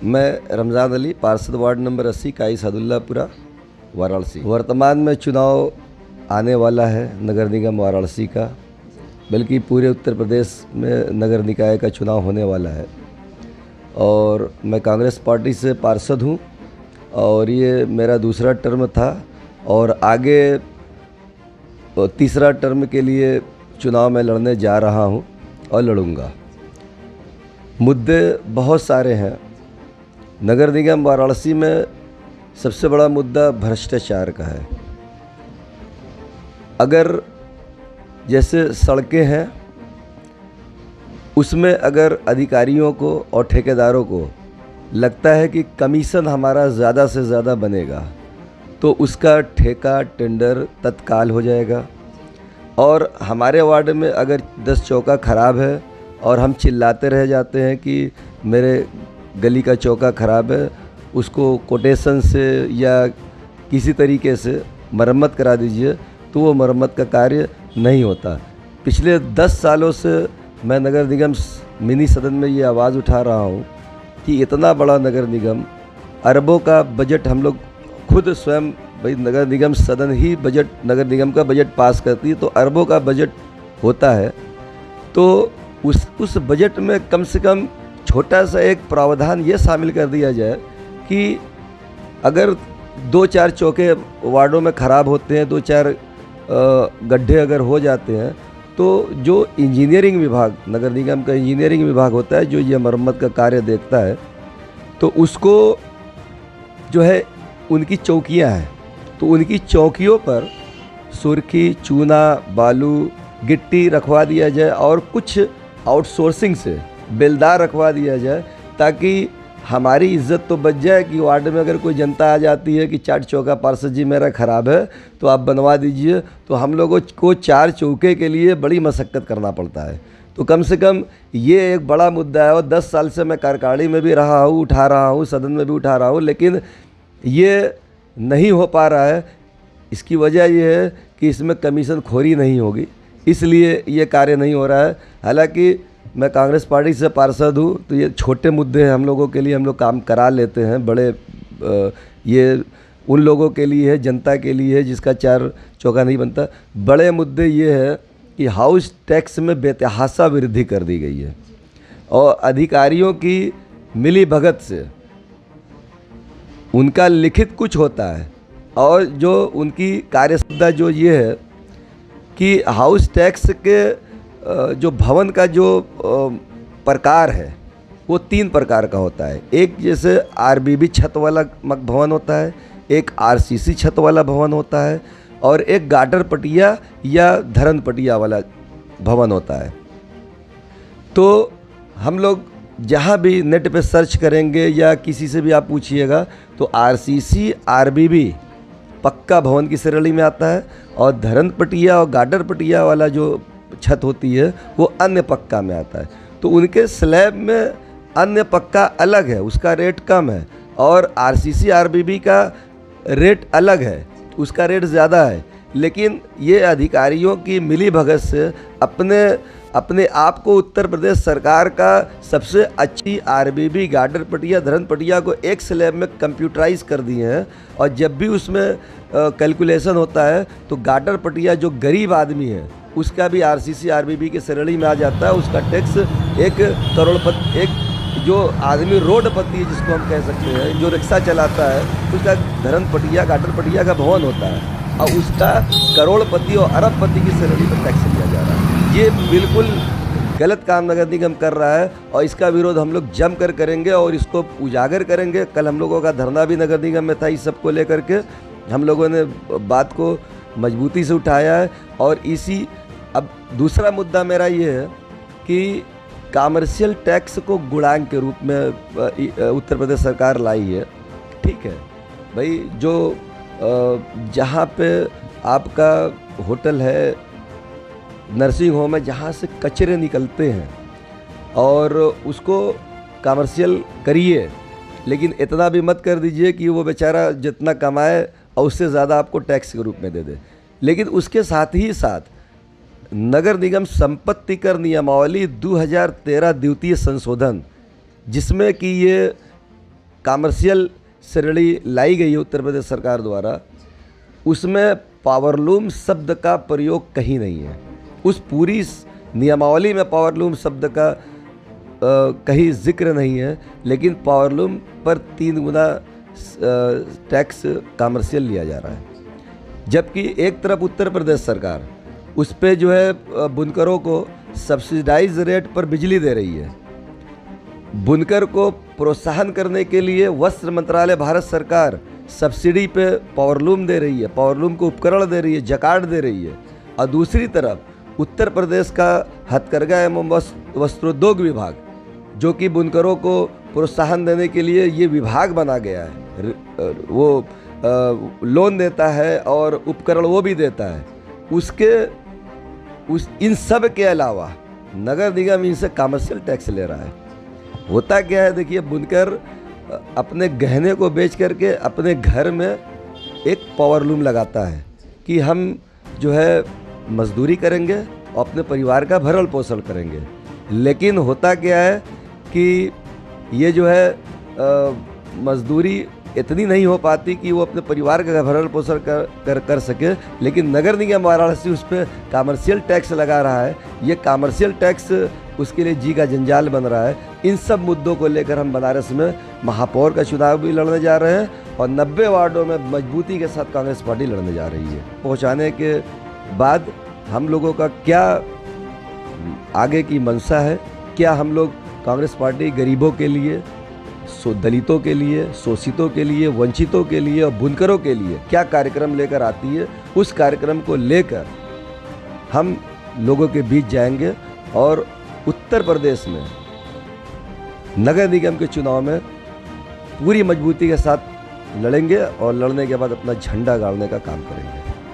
मैं रमज़ान अली, पार्षद ward number 80, काई सादुल्लापुरा, वाराणसी। वर्तमान में चुनाव आने वाला है नगर निगम वाराणसी का, बल्कि पूरे उत्तर प्रदेश में नगर निकाय का चुनाव होने वाला है। और मैं कांग्रेस पार्टी से पार्षद हूँ और ये मेरा दूसरा टर्म था और आगे तीसरा टर्म के लिए चुनाव में लड़ने जा रहा हूँ और लड़ूंगा। मुद्दे बहुत सारे हैं। नगर निगम वाराणसी में सबसे बड़ा मुद्दा भ्रष्टाचार का है। अगर जैसे सड़कें हैं, उसमें अगर अधिकारियों को और ठेकेदारों को लगता है कि कमीशन हमारा ज़्यादा से ज़्यादा बनेगा, तो उसका ठेका टेंडर तत्काल हो जाएगा। और हमारे वार्ड में अगर 10 चौका ख़राब है और हम चिल्लाते रह जाते हैं कि मेरे गली का चौका ख़राब है, उसको कोटेशन से या किसी तरीके से मरम्मत करा दीजिए, तो वो मरम्मत का कार्य नहीं होता। पिछले 10 सालों से मैं नगर निगम मिनी सदन में ये आवाज़ उठा रहा हूँ कि इतना बड़ा नगर निगम, अरबों का बजट हम लोग खुद स्वयं, भाई नगर निगम सदन ही बजट, नगर निगम का बजट पास करती है, तो अरबों का बजट होता है। तो उस बजट में कम से कम छोटा सा एक प्रावधान ये शामिल कर दिया जाए कि अगर 2-4 चौके वार्डों में ख़राब होते हैं, 2-4 गड्ढे अगर हो जाते हैं, तो जो इंजीनियरिंग विभाग, नगर निगम का इंजीनियरिंग विभाग होता है जो ये मरम्मत का कार्य देखता है, तो उसको जो है उनकी चौकियां हैं, तो उनकी चौकियों पर सुर्खी, चूना, बालू, गिट्टी रखवा दिया जाए और कुछ आउटसोर्सिंग से बेलदार रखवा दिया जाए, ताकि हमारी इज्जत तो बच जाए कि वार्ड में अगर कोई जनता आ जाती है कि 4 चौका पार्षद जी मेरा ख़राब है तो आप बनवा दीजिए, तो हम लोगों को 4 चौके के लिए बड़ी मशक्क़त करना पड़ता है। तो कम से कम ये एक बड़ा मुद्दा है और 10 साल से मैं कार्यकारिणी में भी रहा हूँ, उठा रहा हूँ, सदन में भी उठा रहा हूँ, लेकिन ये नहीं हो पा रहा है। इसकी वजह ये है कि इसमें कमीशन खोरी नहीं होगी, इसलिए ये कार्य नहीं हो रहा है। हालांकि मैं कांग्रेस पार्टी से पार्षद हूँ, तो ये छोटे मुद्दे हैं हम लोगों के लिए, हम लोग काम करा लेते हैं। बड़े ये उन लोगों के लिए है, जनता के लिए है जिसका 4 चौका नहीं बनता। बड़े मुद्दे ये है कि हाउस टैक्स में बेतहाशा वृद्धि कर दी गई है और अधिकारियों की मिली भगत से उनका लिखित कुछ होता है और जो उनकी कार्यसुविधा जो ये है कि हाउस टैक्स के जो भवन का जो प्रकार है वो 3 प्रकार का होता है। एक जैसे आरबीबी छत वाला भवन होता है, एक आरसीसी छत वाला भवन होता है और एक गार्डर पटिया या धरन पटिया वाला भवन होता है। तो हम लोग जहाँ भी नेट पे सर्च करेंगे या किसी से भी आप पूछिएगा तो आरसीसी आरबीबी पक्का भवन की श्रेणी में आता है और धरन पटिया और गार्डर पटिया वाला जो छत होती है वो अन्य पक्का में आता है। तो उनके स्लैब में अन्य पक्का अलग है, उसका रेट कम है, और आरसीसी आरबीबी का रेट अलग है, उसका रेट ज़्यादा है। लेकिन ये अधिकारियों की मिली भगत से अपने आप को उत्तर प्रदेश सरकार का सबसे अच्छी आरबीबी गार्डर पटिया धरन पटिया को एक स्लैब में कंप्यूटराइज कर दिए हैं। और जब भी उसमें कैलकुलेशन होता है तो गार्डर पटिया जो गरीब आदमी है उसका भी आरसीसी आरबीबी के श्रेणी में आ जाता है। उसका टैक्स 1 करोड़पति, एक जो आदमी रोडपति है जिसको हम कह सकते हैं, जो रिक्शा चलाता है, उसका धरन पटिया गार्डर पटिया का भवन होता है और उसका करोड़पति और अरबपति की श्रेणी पर टैक्स लिया जा रहा है। ये बिल्कुल गलत काम नगर निगम कर रहा है और इसका विरोध हम लोग जम कर करेंगे और इसको उजागर करेंगे। कल हम लोगों का धरना भी नगर निगम में था, इस सबको लेकर के हम लोगों ने बात को मजबूती से उठाया है। और इसी अब दूसरा मुद्दा मेरा ये है कि कमर्शियल टैक्स को गुणांक के रूप में उत्तर प्रदेश सरकार लाई है। ठीक है भाई, जो जहाँ पे आपका होटल है, नर्सिंग होम है, जहाँ से कचरे निकलते हैं और उसको कमर्शियल करिए, लेकिन इतना भी मत कर दीजिए कि वो बेचारा जितना कमाए और उससे ज़्यादा आपको टैक्स के रूप में दे दे। लेकिन उसके साथ ही साथ नगर निगम संपत्ति कर नियमावली 2013 द्वितीय संशोधन, जिसमें कि ये कमर्शियल श्रेणी लाई गई है उत्तर प्रदेश सरकार द्वारा, उसमें पावरलूम शब्द का प्रयोग कहीं नहीं है। उस पूरी नियमावली में पावरलूम शब्द का कहीं जिक्र नहीं है, लेकिन पावरलूम पर 3 गुना टैक्स कमर्शियल लिया जा रहा है। जबकि एक तरफ उत्तर प्रदेश सरकार उस पे जो है बुनकरों को सब्सिडाइज रेट पर बिजली दे रही है। बुनकर को प्रोत्साहन करने के लिए वस्त्र मंत्रालय भारत सरकार सब्सिडी पे पावरलूम दे रही है, पावरलूम को उपकरण दे रही है, जकार्ड दे रही है। और दूसरी तरफ उत्तर प्रदेश का हथकरघा एवं वस्त्रोद्योग विभाग, जो कि बुनकरों को प्रोत्साहन देने के लिए ये विभाग बना गया है, वो लोन देता है और उपकरण वो भी देता है। इन सब के अलावा नगर निगम इनसे कमर्शियल टैक्स ले रहा है। होता क्या है, देखिए, बुनकर अपने गहने को बेच करके अपने घर में एक पावरलूम लगाता है कि हम जो है मजदूरी करेंगे और अपने परिवार का भरण पोषण करेंगे। लेकिन होता क्या है कि ये जो है मजदूरी इतनी नहीं हो पाती कि वो अपने परिवार का भरण पोषण कर सके। लेकिन नगर निगम वाराणसी उस पर कमर्शियल टैक्स लगा रहा है। ये कमर्शियल टैक्स उसके लिए जी का जंजाल बन रहा है। इन सब मुद्दों को लेकर हम बनारस में महापौर का चुनाव भी लड़ने जा रहे हैं और 90 वार्डों में मजबूती के साथ कांग्रेस पार्टी लड़ने जा रही है। पहुंचाने के बाद हम लोगों का क्या आगे की मंशा है, क्या हम लोग कांग्रेस पार्टी गरीबों के लिए, दलितों के लिए, शोषितों के लिए, वंचितों के लिए और बुनकरों के लिए क्या कार्यक्रम लेकर आती है, उस कार्यक्रम को लेकर हम लोगों के बीच जाएंगे और उत्तर प्रदेश में नगर निगम के चुनाव में पूरी मजबूती के साथ लड़ेंगे और लड़ने के बाद अपना झंडा गाड़ने का काम करेंगे।